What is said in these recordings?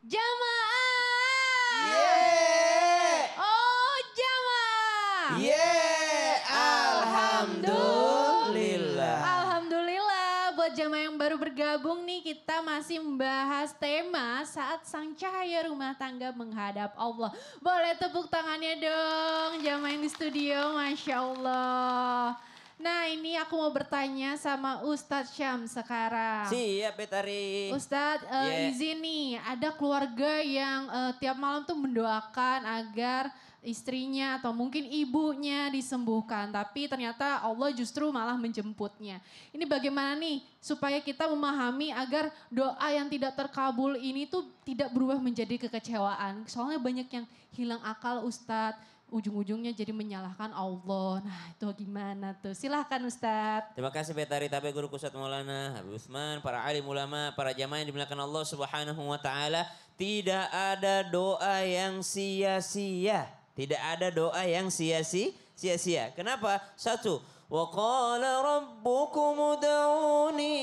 Jamaah. Yeay. Oh, jamaah. Yeay. Alhamdulillah. Alhamdulillah buat jamaah yang baru bergabung nih, kita masih membahas tema saat sang cahaya rumah tangga menghadap Allah. Boleh tepuk tangannya dong jamaah yang di studio, Masya Allah. Nah ini aku mau bertanya sama Ustadz Syam sekarang. Siap Betari. Ustadz Yeah. izin nih, ada keluarga yang tiap malam tuh mendoakan agar istrinya atau mungkin ibunya disembuhkan. Tapi ternyata Allah justru malah menjemputnya. Ini bagaimana nih supaya kita memahami agar doa yang tidak terkabul ini tuh tidak berubah menjadi kekecewaan. Soalnya banyak yang hilang akal Ustadz. Ujung-ujungnya jadi menyalahkan Allah. Nah itu gimana tuh? Silahkan Ustadz. Terima kasih Betari Tabe Guru Kusat Maulana Habib Utsman, para alim ulama, para jamaah yang dimuliakan Allah Subhanahu wa taala. Tidak ada doa yang sia-sia. Tidak ada doa yang sia-sia. Kenapa? Satu, wa qala rabbukum ud'uni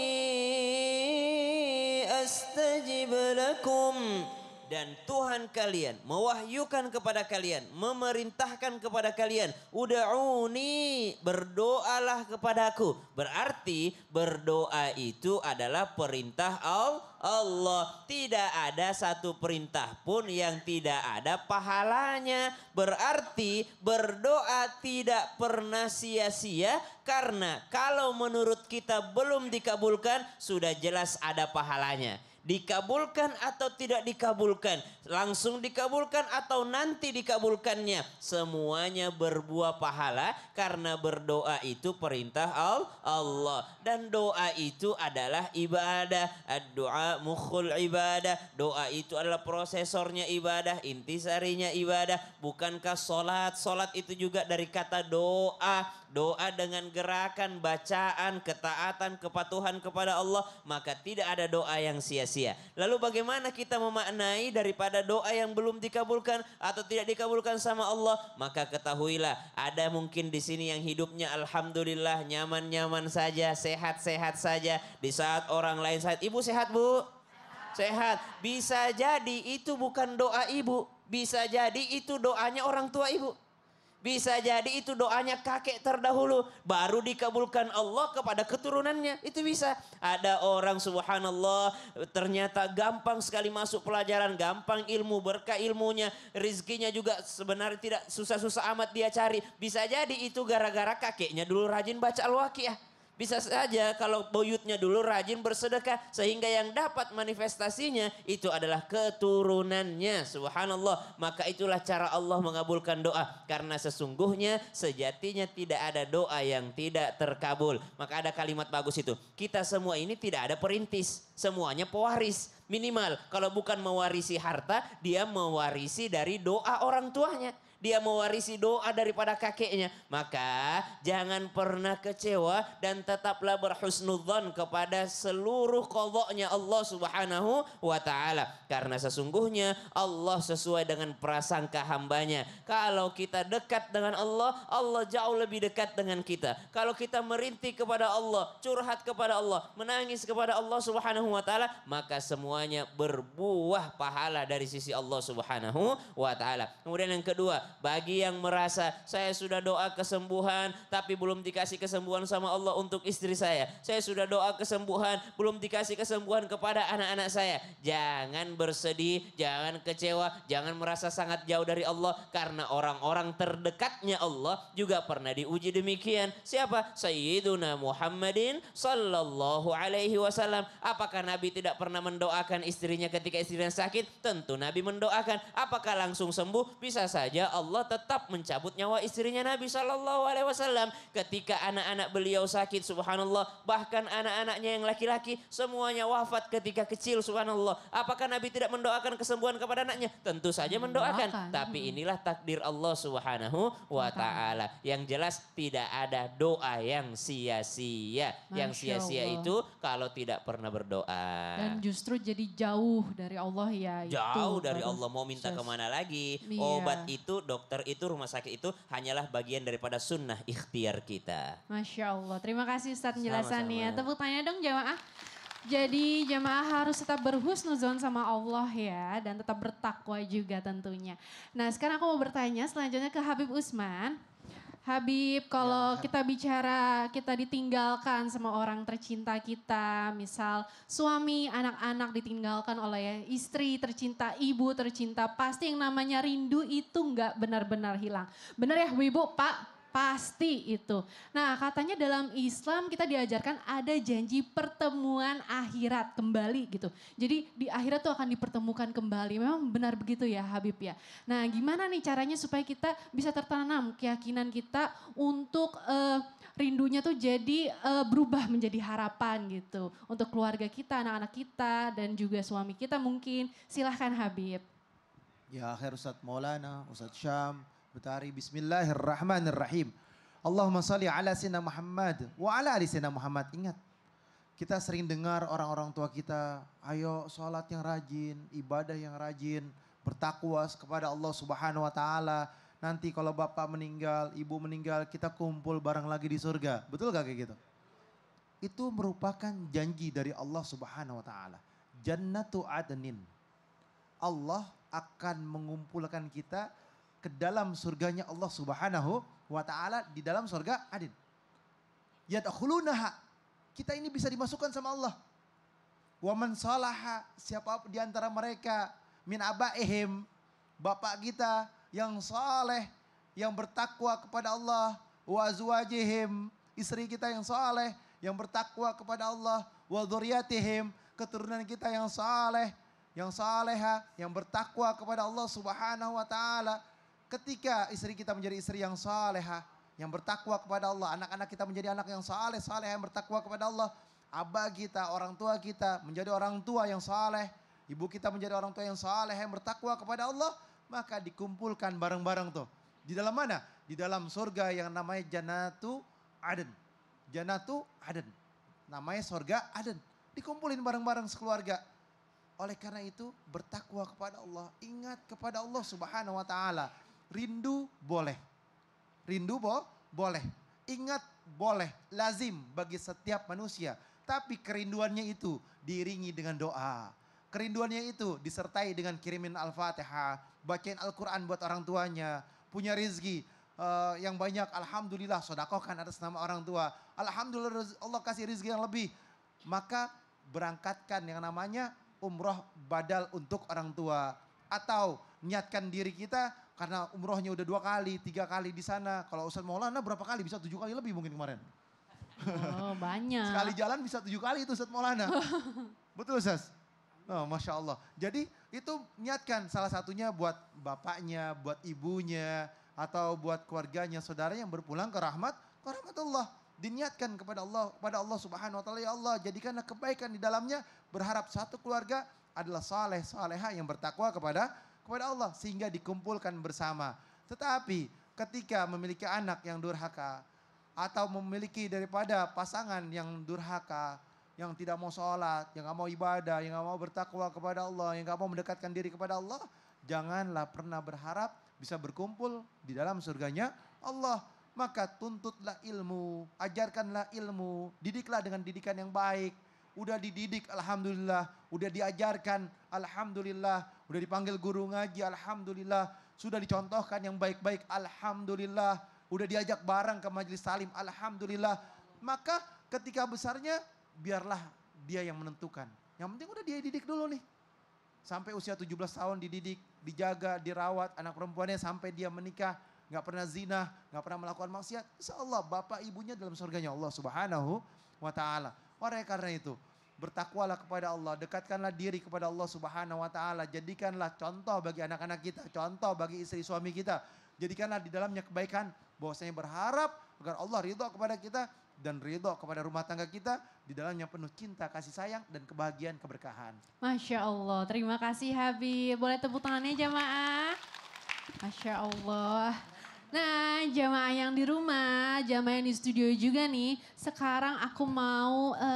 astajib lakum. Dan Tuhan kalian mewahyukan kepada kalian, memerintahkan kepada kalian, ud'uni, berdoalah kepadaku. Berarti berdoa itu adalah perintah Allah. Tidak ada satu perintah pun yang tidak ada pahalanya. Berarti berdoa tidak pernah sia-sia, karena kalau menurut kita belum dikabulkan, sudah jelas ada pahalanya. Dikabulkan atau tidak dikabulkan, langsung dikabulkan atau nanti dikabulkannya, semuanya berbuah pahala karena berdoa itu perintah Allah. Dan doa itu adalah ibadah. Ad-doa mukhul ibadah. Doa itu adalah prosesornya ibadah, intisarinya ibadah. Bukankah solat itu juga dari kata doa. Doa dengan gerakan, bacaan, ketaatan, kepatuhan kepada Allah. Maka tidak ada doa yang sia-sia. Lalu bagaimana kita memaknai daripada doa yang belum dikabulkan atau tidak dikabulkan sama Allah? Maka ketahuilah, ada mungkin di sini yang hidupnya alhamdulillah nyaman-nyaman saja, sehat-sehat saja. Di saat orang lain sehat. Ibu sehat, Bu? Sehat. Bisa jadi itu bukan doa ibu. Bisa jadi itu doanya orang tua ibu. Bisa jadi itu doanya kakek terdahulu. Baru dikabulkan Allah kepada keturunannya. Itu bisa. Ada orang subhanallah ternyata gampang sekali masuk pelajaran. Gampang ilmu, berkah ilmunya. Rizkinya juga sebenarnya tidak susah-susah amat dia cari. Bisa jadi itu gara-gara kakeknya dulu rajin baca Al-Waqiah. Bisa saja kalau buyutnya dulu rajin bersedekah. Sehingga yang dapat manifestasinya itu adalah keturunannya. Subhanallah. Maka itulah cara Allah mengabulkan doa. Karena sesungguhnya sejatinya tidak ada doa yang tidak terkabul. Maka ada kalimat bagus itu. Kita semua ini tidak ada perintis. Semuanya pewaris. Minimal kalau bukan mewarisi harta, dia mewarisi dari doa orang tuanya. Dia mewarisi doa daripada kakeknya. Maka jangan pernah kecewa dan tetaplah berhusnudzon kepada seluruh qadha-Nya Allah Subhanahu wa taala. Karena sesungguhnya Allah sesuai dengan prasangka hambanya. Kalau kita dekat dengan Allah, Allah jauh lebih dekat dengan kita. Kalau kita merintih kepada Allah, curhat kepada Allah, menangis kepada Allah Subhanahu wa taala, maka semuanya berbuah pahala dari sisi Allah Subhanahu wa taala. Kemudian yang kedua, bagi yang merasa saya sudah doa kesembuhan tapi belum dikasih kesembuhan sama Allah untuk istri saya. Saya sudah doa kesembuhan belum dikasih kesembuhan kepada anak-anak saya. Jangan bersedih, jangan kecewa, jangan merasa sangat jauh dari Allah. Karena orang-orang terdekatnya Allah juga pernah diuji demikian. Siapa? Sayyiduna Muhammadin sallallahu alaihi wasallam. Apakah Nabi tidak pernah mendoakan istrinya ketika istrinya sakit? Tentu Nabi mendoakan. Apakah langsung sembuh? Bisa saja Allah tetap mencabut nyawa istrinya Nabi Shallallahu Alaihi Wasallam ketika anak-anak beliau sakit, subhanallah. Bahkan anak-anaknya yang laki-laki semuanya wafat ketika kecil, subhanallah. Apakah Nabi tidak mendoakan kesembuhan kepada anaknya? Tentu saja mendoakan. Tapi inilah takdir Allah Subhanahu wa taala. Yang jelas tidak ada doa yang sia-sia. Yang sia-sia itu kalau tidak pernah berdoa. Dan justru jadi jauh dari Allah ya. Jauh dari Allah, mau minta kemana lagi? Iya. Obat itu, dokter itu, rumah sakit itu hanyalah bagian daripada sunnah ikhtiar kita. Masya Allah. Terima kasih Ustadz penjelasannya. Sama-sama. Tepuk tangannya dong jamaah. Jadi jamaah harus tetap berhusnuzon sama Allah ya. Dan tetap bertakwa juga tentunya. Nah sekarang aku mau bertanya selanjutnya ke Habib Usman. Habib, kalau kita bicara kita ditinggalkan sama orang tercinta kita, misal suami, anak-anak ditinggalkan oleh istri tercinta, ibu tercinta, pasti yang namanya rindu itu nggak benar-benar hilang. Benar ya Ibu, Pak? Pasti itu. Nah katanya dalam Islam kita diajarkan ada janji pertemuan akhirat kembali gitu. Jadi di akhirat tuh akan dipertemukan kembali. Memang benar begitu ya Habib ya. Nah gimana nih caranya supaya kita bisa tertanam keyakinan kita untuk rindunya tuh jadi berubah menjadi harapan gitu. Untuk keluarga kita, anak-anak kita dan juga suami kita mungkin. Silahkan Habib. Ya akhir Ustadz Maulana, Ustadz Syam, Betari, Bismillahirrahmanirrahim. Allahumma salli ala Sayyidina Muhammad wa ala ali Sayyidina Muhammad. Ingat, kita sering dengar orang-orang tua kita, ayo sholat yang rajin, ibadah yang rajin, bertakwa kepada Allah Subhanahu wa taala. Nanti kalau bapak meninggal, ibu meninggal, kita kumpul bareng lagi di surga. Betul gak kayak gitu? Itu merupakan janji dari Allah Subhanahu wa taala. Jannatu adnin. Allah akan mengumpulkan kita ke dalam surganya Allah Subhanahu wa taala, di dalam surga adin. Yadkhulunaha. Kita ini bisa dimasukkan sama Allah. Wa man salaha, siapa di antara mereka min abaihim, bapak kita yang saleh, yang bertakwa kepada Allah, wa azwajihim, istri kita yang saleh, yang bertakwa kepada Allah, wa dzurriyyatihim, keturunan kita yang saleh, yang saleha, yang bertakwa kepada Allah Subhanahu wa taala. Ketika istri kita menjadi istri yang saleha, yang bertakwa kepada Allah, anak-anak kita menjadi anak yang saleh, yang bertakwa kepada Allah, abah kita, orang tua kita menjadi orang tua yang saleh, ibu kita menjadi orang tua yang saleh, yang bertakwa kepada Allah, maka dikumpulkan bareng-bareng tuh. Di dalam mana? Di dalam surga yang namanya Jannatu Aden. Jannatu Aden. Namanya surga Aden. Dikumpulin bareng-bareng sekeluarga. Oleh karena itu bertakwa kepada Allah, ingat kepada Allah Subhanahu wa taala. Rindu boleh. Rindu boleh. Ingat boleh, lazim bagi setiap manusia. Tapi kerinduannya itu diiringi dengan doa. Kerinduannya itu disertai dengan kirimin Al-Fatihah, bacain Al-Quran buat orang tuanya, punya rizki yang banyak, alhamdulillah, sedekahkan atas nama orang tua. Alhamdulillah Allah kasih rizki yang lebih. Maka berangkatkan yang namanya umroh badal untuk orang tua. Atau niatkan diri kita karena umrohnya udah 2 kali, 3 kali di sana. Kalau Ustadz Maulana berapa kali? Bisa 7 kali lebih mungkin kemarin. Oh banyak. Sekali jalan bisa 7 kali itu Ustadz Maulana. Betul Ustadz? Oh, Masya Allah. Jadi itu niatkan salah satunya buat bapaknya, buat ibunya, atau buat keluarganya, saudara yang berpulang ke rahmat Allah. Diniatkan kepada Allah Subhanahu wa taala, ya Allah jadikanlah kebaikan di dalamnya, berharap satu keluarga adalah saleh, saleha yang bertakwa kepada Allah sehingga dikumpulkan bersama. Tetapi ketika memiliki anak yang durhaka atau memiliki daripada pasangan yang durhaka, yang tidak mau sholat, yang gak mau ibadah, yang gak mau bertakwa kepada Allah, yang gak mau mendekatkan diri kepada Allah, janganlah pernah berharap bisa berkumpul di dalam surganya Allah. Maka tuntutlah ilmu, ajarkanlah ilmu, didiklah dengan didikan yang baik. Udah dididik alhamdulillah, udah diajarkan alhamdulillah, udah dipanggil guru ngaji alhamdulillah, sudah dicontohkan yang baik-baik alhamdulillah, udah diajak bareng ke majelis salim alhamdulillah. Maka ketika besarnya biarlah dia yang menentukan. Yang penting udah dia didik dulu nih. Sampai usia 17 tahun dididik, dijaga, dirawat anak perempuannya sampai dia menikah. Gak pernah zina, gak pernah melakukan maksiat. Insya Allah bapak ibunya dalam surganya Allah Subhanahu wa ta'ala. Oleh karena itu bertakwalah kepada Allah, dekatkanlah diri kepada Allah Subhanahu wa ta'ala. Jadikanlah contoh bagi anak-anak kita, contoh bagi istri suami kita. Jadikanlah di dalamnya kebaikan, bahwasanya berharap agar Allah ridho kepada kita dan ridho kepada rumah tangga kita, di dalamnya penuh cinta, kasih sayang dan kebahagiaan, keberkahan. Masya Allah, terima kasih Habib. Boleh tepuk tangannya jamaah? Masya Allah. Nah jamaah yang di rumah, jamaah yang di studio juga nih. Sekarang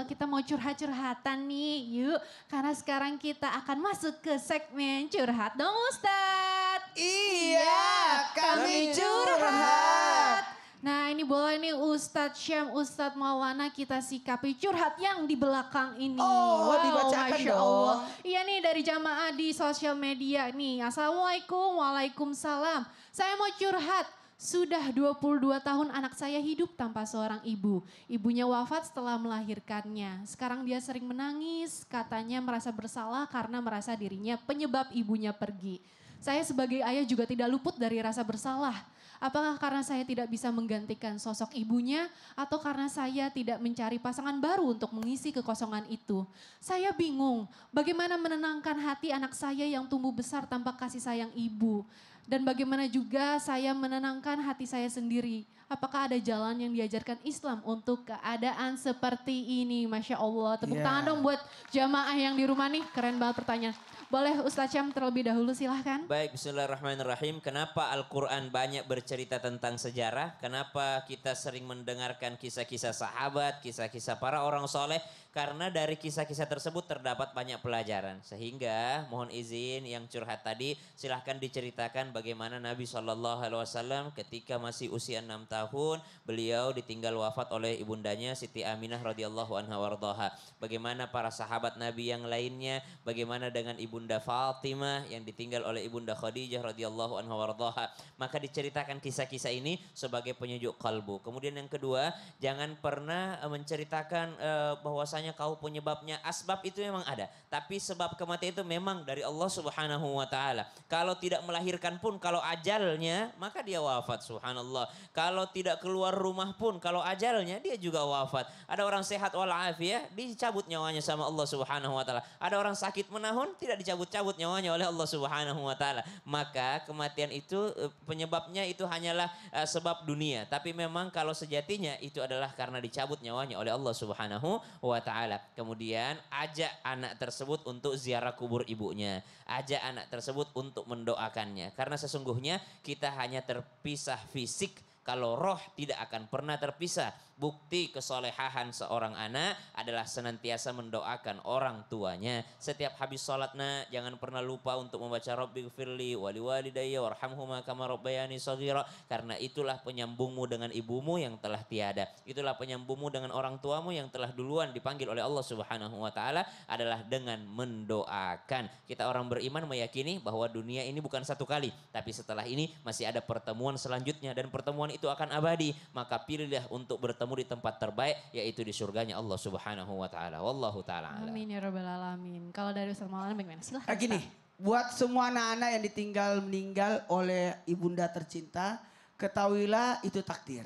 kita mau curhat-curhatan nih yuk. Karena sekarang kita akan masuk ke segmen curhat dong Ustadz. Iya, kami curhat. Nah ini boleh nih Ustadz Syam, Ustadz Maulana kita sikapi curhat yang di belakang ini. Oh, dibacakan Masya dong. Allah. Iya nih dari jamaah di sosial media nih. Assalamualaikum, waalaikumsalam. Saya mau curhat. Sudah 22 tahun anak saya hidup tanpa seorang ibu. Ibunya wafat setelah melahirkannya. Sekarang dia sering menangis, katanya merasa bersalah karena merasa dirinya penyebab ibunya pergi. Saya sebagai ayah juga tidak luput dari rasa bersalah. Apakah karena saya tidak bisa menggantikan sosok ibunya atau karena saya tidak mencari pasangan baru untuk mengisi kekosongan itu? Saya bingung bagaimana menenangkan hati anak saya yang tumbuh besar tanpa kasih sayang ibu. Dan bagaimana juga saya menenangkan hati saya sendiri. Apakah ada jalan yang diajarkan Islam untuk keadaan seperti ini? Masya Allah. Tepuk tangan dong buat jamaah yang di rumah nih. Keren banget pertanyaan. Boleh Ustaz Syam terlebih dahulu silahkan. Baik, bismillahirrahmanirrahim. Kenapa Al-Quran banyak bercerita tentang sejarah? Kenapa kita sering mendengarkan kisah-kisah sahabat, kisah-kisah para orang soleh? Karena dari kisah-kisah tersebut terdapat banyak pelajaran. Sehingga mohon izin yang curhat tadi silahkan diceritakan bagaimana Nabi SAW ketika masih usia 6 tahun beliau ditinggal wafat oleh ibundanya Siti Aminah radhiyallahu anha wardoha. Bagaimana para sahabat Nabi yang lainnya, bagaimana dengan ibunda Fatimah yang ditinggal oleh ibunda Khadijah radhiyallahu anha wardoha. Maka diceritakan kisah-kisah ini sebagai penyejuk kalbu. Kemudian yang kedua, jangan pernah menceritakan bahwasanya kau penyebabnya. Asbab itu memang ada, tapi sebab kematian itu memang dari Allah Subhanahu wa taala. Kalau tidak melahirkan pun, kalau ajalnya maka dia wafat, subhanallah. Kalau tidak keluar rumah pun, kalau ajalnya dia juga wafat. Ada orang sehat walafiat dicabut nyawanya sama Allah Subhanahu wa taala. Ada orang sakit menahun tidak dicabut-cabut nyawanya oleh Allah Subhanahu wa taala. Maka kematian itu penyebabnya itu hanyalah sebab dunia, tapi memang kalau sejatinya itu adalah karena dicabut nyawanya oleh Allah Subhanahu wa taala. Kemudian ajak anak tersebut untuk ziarah kubur ibunya. Ajak anak tersebut untuk mendoakannya. Karena sesungguhnya kita hanya terpisah fisik, kalau roh tidak akan pernah terpisah. Bukti kesolehahan seorang anak adalah senantiasa mendoakan orang tuanya. Setiap habis sholatnya jangan pernah lupa untuk membaca Rabbighfirli wali walidayya warhamhuma kama rabbayani shaghira. Karena itulah penyambungmu dengan ibumu yang telah tiada. Itulah penyambungmu dengan orang tuamu yang telah duluan dipanggil oleh Allah Subhanahu wa taala adalah dengan mendoakan. Kita orang beriman meyakini bahwa dunia ini bukan satu kali, tapi setelah ini masih ada pertemuan selanjutnya dan pertemuan itu akan abadi. Maka pilihlah untuk bertemu di tempat terbaik, yaitu di surganya Allah Subhanahu wa taala. Wallahu taala a'lam. Amin ya rabbal alamin. Kalau dari Ustaz Maulana bagaimana? Silahkan. Gini, buat semua anak-anak yang meninggal oleh ibunda tercinta, ketahuilah itu takdir.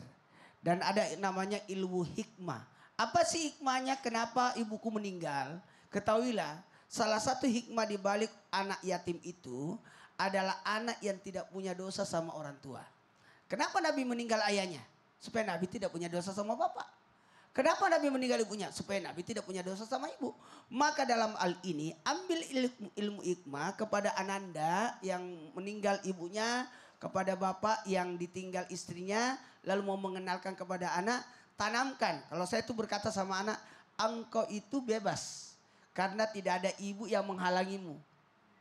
Dan ada namanya ilmu hikmah. Apa sih hikmahnya kenapa ibuku meninggal? Ketahuilah salah satu hikmah di balik anak yatim itu adalah anak yang tidak punya dosa sama orang tua. Kenapa Nabi meninggal ayahnya? Supaya Nabi tidak punya dosa sama bapak. Kenapa Nabi meninggal ibunya? Supaya Nabi tidak punya dosa sama ibu. Maka dalam hal ini ambil ilmu hikmah kepada ananda yang meninggal ibunya, kepada bapak yang ditinggal istrinya, lalu mau mengenalkan kepada anak, tanamkan. Kalau saya itu berkata sama anak, engkau itu bebas karena tidak ada ibu yang menghalangimu.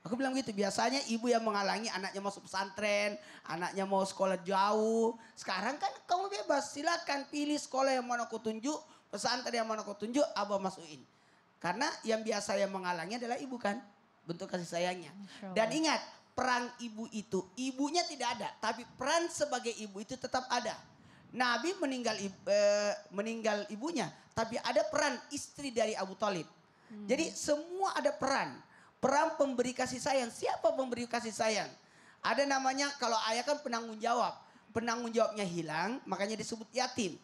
Aku bilang gitu, biasanya ibu yang menghalangi anaknya masuk pesantren, anaknya mau sekolah jauh. Sekarang kan kamu bebas, silakan pilih sekolah yang mana kau tunjuk, pesantren yang mana kau tunjuk, abah masukin. Karena yang biasa yang menghalangi adalah ibu kan, bentuk kasih sayangnya. Dan ingat, peran ibu itu, ibunya tidak ada, tapi peran sebagai ibu itu tetap ada. Nabi meninggal ibunya, tapi ada peran istri dari Abu Thalib. Jadi semua ada peran. Peran pemberi kasih sayang. Siapa pemberi kasih sayang? Ada namanya, kalau ayah kan penanggung jawab. Penanggung jawabnya hilang, makanya disebut yatim.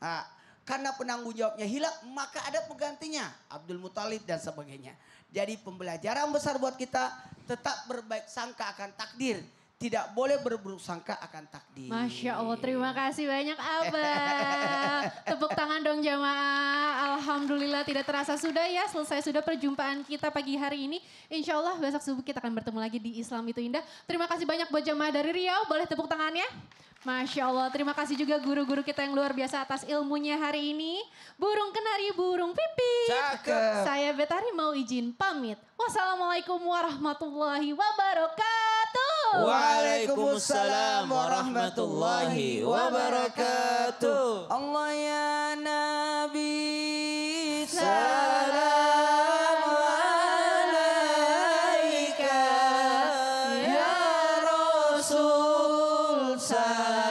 Nah, karena penanggung jawabnya hilang, maka ada penggantinya. Abdul Muthalib dan sebagainya. Jadi pembelajaran besar buat kita, tetap berbaik sangka akan takdir. Tidak boleh berburuk sangka akan takdir. Masya Allah, terima kasih banyak Abah. Tepuk tangan dong jamaah. Alhamdulillah tidak terasa sudah ya, selesai sudah perjumpaan kita pagi hari ini. Insya Allah besok subuh kita akan bertemu lagi di Islam Itu Indah. Terima kasih banyak buat jamaah dari Riau, boleh tepuk tangannya? Masya Allah, terima kasih juga guru-guru kita yang luar biasa atas ilmunya hari ini. Burung kenari, burung pipit. Cakep. Saya Betari mau izin pamit. Wassalamualaikum warahmatullahi wabarakatuh. Waalaikumsalam warahmatullahi wabarakatuh. Allah ya Nabi salam alaika ya Rasul salam